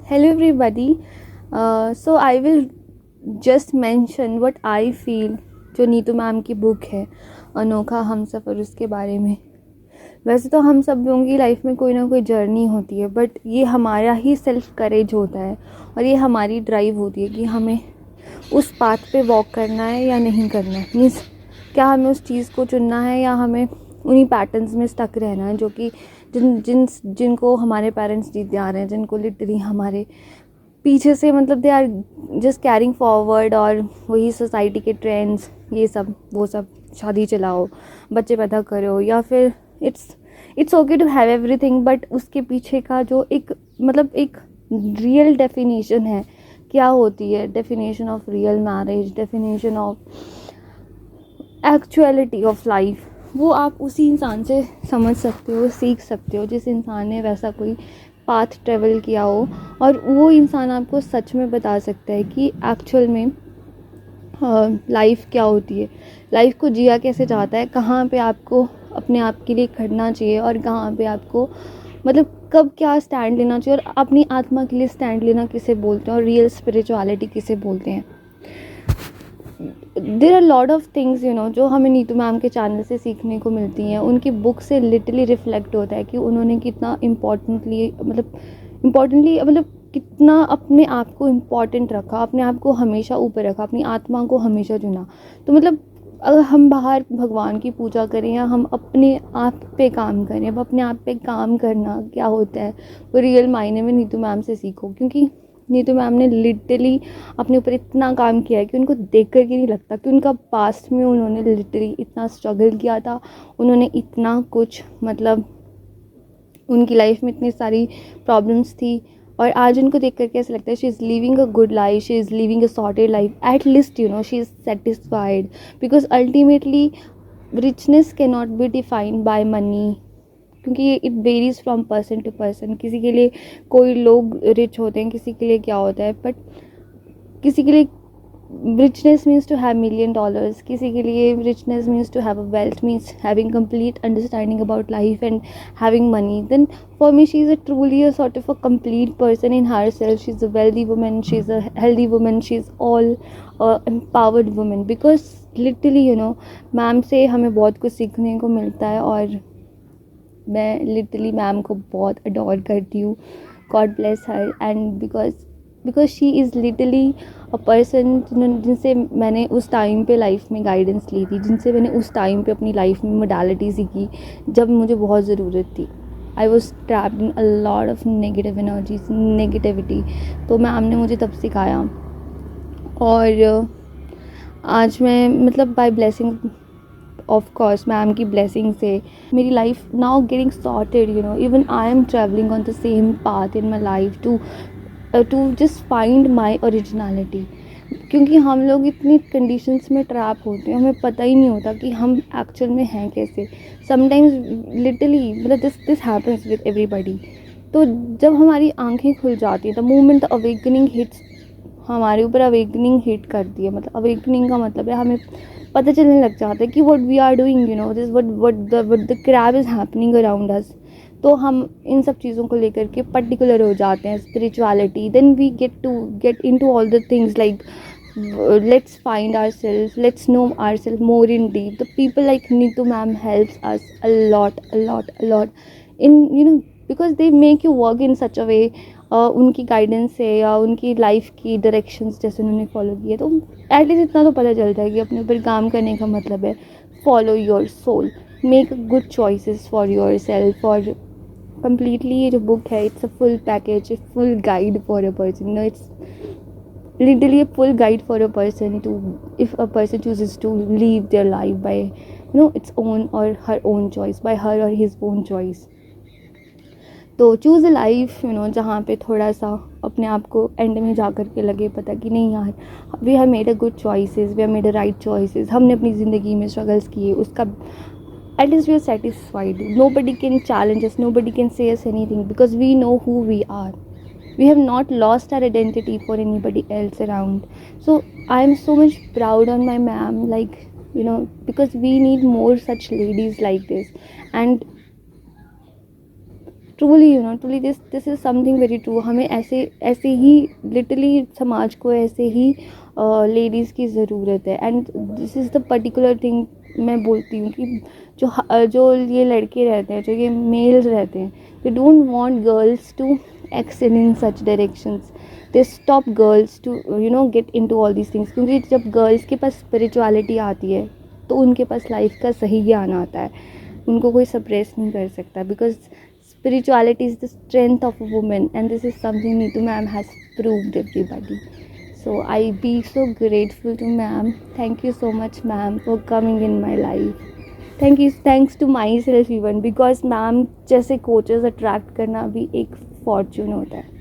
Hello, everybody. So I will just mention what I feel जो Neetu ma'am की book है अनोखा हमसफ़र, उसके बारे में। वैसे तो हम सब लोगों की लाइफ में कोई ना कोई जर्नी होती है, बट ये हमारा ही सेल्फ करेज होता है और ये हमारी ड्राइव होती है कि हमें उस पाथ पे वॉक करना है या नहीं करना है। मीन्स क्या हमें उस चीज़ को चुनना है या हमें उन्हीं पैटर्न्स में स्टक रहना है जो कि जिनको हमारे पेरेंट्स जीते आ रहे हैं, जिनको लिटरली हमारे पीछे से मतलब they are just carrying forward, और वही सोसाइटी के ट्रेंड्स, ये सब वो सब, शादी चलाओ, बच्चे पैदा करो, या फिर it's okay to have everything, but उसके पीछे का जो एक एक रियल डेफिनेशन है, क्या होती है definition of real marriage, definition of actuality of life, वो आप उसी इंसान से समझ सकते हो, सीख सकते हो, जिस इंसान ने वैसा कोई पाथ ट्रेवल किया हो। और वो इंसान आपको सच में बता सकता है कि एक्चुअल में लाइफ क्या होती है, लाइफ को जिया कैसे जाता है, कहाँ पे आपको अपने आप के लिए खड़ना चाहिए और कहाँ पे आपको कब क्या स्टैंड लेना चाहिए, और अपनी आत्मा के लिए स्टैंड लेना किसे बोलते हैं, और रियल स्पिरिचुअलिटी किसे बोलते हैं। There are lot of things जो हमें नीतू मैम के चैनल से सीखने को मिलती हैं। उनकी बुक से लिटरली रिफ्लेक्ट होता है कि उन्होंने कितना इम्पॉर्टेंटली कितना अपने आप को इम्पॉर्टेंट रखा, अपने आप को हमेशा ऊपर रखा, अपनी आत्मा को हमेशा चुना। तो अगर हम बाहर भगवान की पूजा करें या हम अपने आप पे काम करें, अब अपने आप पे काम करना क्या होता है वो रियल मायने में नीतू मैम से सीखो, क्योंकि नीतू मैम ने लिटरली अपने ऊपर इतना काम किया है कि उनको देख कर के नहीं लगता कि उनका पास्ट में उन्होंने लिटरली इतना स्ट्रगल किया था, उन्होंने इतना कुछ उनकी लाइफ में इतनी सारी प्रॉब्लम्स थी, और आज उनको देख कर ऐसा लगता है she is living a good life, she is living a sorted life, at least she is satisfied, because ultimately richness can not be defined by money, क्योंकि it varies from person to person. किसी के लिए कोई लोग rich होते हैं, किसी के लिए क्या होता है, बट किसी के लिए richness means to have $1,000,000, किसी के लिए richness means to have a wealth, means having complete understanding about life and having money. Then for me she is a truly a sort of a complete person in herself. She's a wealthy woman, she's a healthy woman, she's all empowered woman, because literally ma'am से हमें बहुत कुछ सीखने को मिलता है, और मैं लिटरली मैम को बहुत अडोर करती हूँ। God bless her, and because she is literally a person जिनसे मैंने उस टाइम पे लाइफ में गाइडेंस ली थी, जिनसे मैंने उस टाइम पे अपनी लाइफ में मोडालिटी सीखी जब मुझे बहुत ज़रूरत थी। I was trapped in a lot of negative energies, negativity, तो मैम ने मुझे तब सिखाया। और आज मैं by blessing of course ma'am की ब्लेसिंग से मेरी life now getting sorted, even I am travelling on the same path in my life to just find my originality. क्योंकि हम लोग इतनी कंडीशंस में ट्रैप होते हैं, हमें पता ही नहीं होता कि हम एक्चुअल में हैं कैसे। Sometimes literally this happens with everybody. तो जब हमारी आंखें खुल जाती हैं, the moment the awakening hits, हमारे ऊपर अवेकनिंग हिट करती है, अवेकनिंग का मतलब है हमें पता चलने लग जाता है कि what we are doing, this what the crap is happening around us. तो हम इन सब चीज़ों को लेकर के पर्टिकुलर हो जाते हैं, spirituality. Then we get into all the things like let's find ourselves, let's know ourselves more in deep. The people like Neetu ma'am helps us a lot in because they make you work in such a way, उनकी guidance से या उनकी life की directions जैसे उन्होंने follow किए, तो at least इतना तो पता चलता है कि अपने ऊपर काम करने का मतलब है follow your soul, make good choices for yourself. और कम्प्लीटली ये जो बुक है, it's a full package, full guide for a person, it's literally a full guide for a person to, if a person chooses to live their life by its own or her own choice, by her or his own choice. तो choose a life जहाँ पे थोड़ा सा अपने आप को and में जा कर के लगे पता कि नहीं यार, we have made a good choices, we have made a right choices, हमने अपनी ज़िंदगी में स्ट्रगल्स किए, उसका at least we are satisfied. Nobody can challenge us, nobody can say us anything, because we know who we are. We have not lost our identity for anybody else around. So I am so much proud on my ma'am, because we need more such ladies like this. And truly truly this is something very true. हमें ऐसे ऐसे ही literally समाज को ऐसे ही ladies की ज़रूरत है. And this is the particular thing मैं बोलती हूँ कि जो ये लड़के रहते हैं, जो ये मेल्स रहते हैं, they don't want girls to excel in such directions. They stop girls to get into all these things. क्योंकि जब गर्ल्स के पास स्पिरिचुअलिटी आती है तो उनके पास लाइफ का सही ज्ञान आता है. उनको कोई सप्रेस नहीं कर सकता, because spirituality is the strength of a woman, and this is something Neetu ma'am has proved everybody. So I be so grateful to ma'am. Thank you so much ma'am for coming in my life. Thanks to myself even, because ma'am जैसे coaches attract करना भी एक fortune होता है.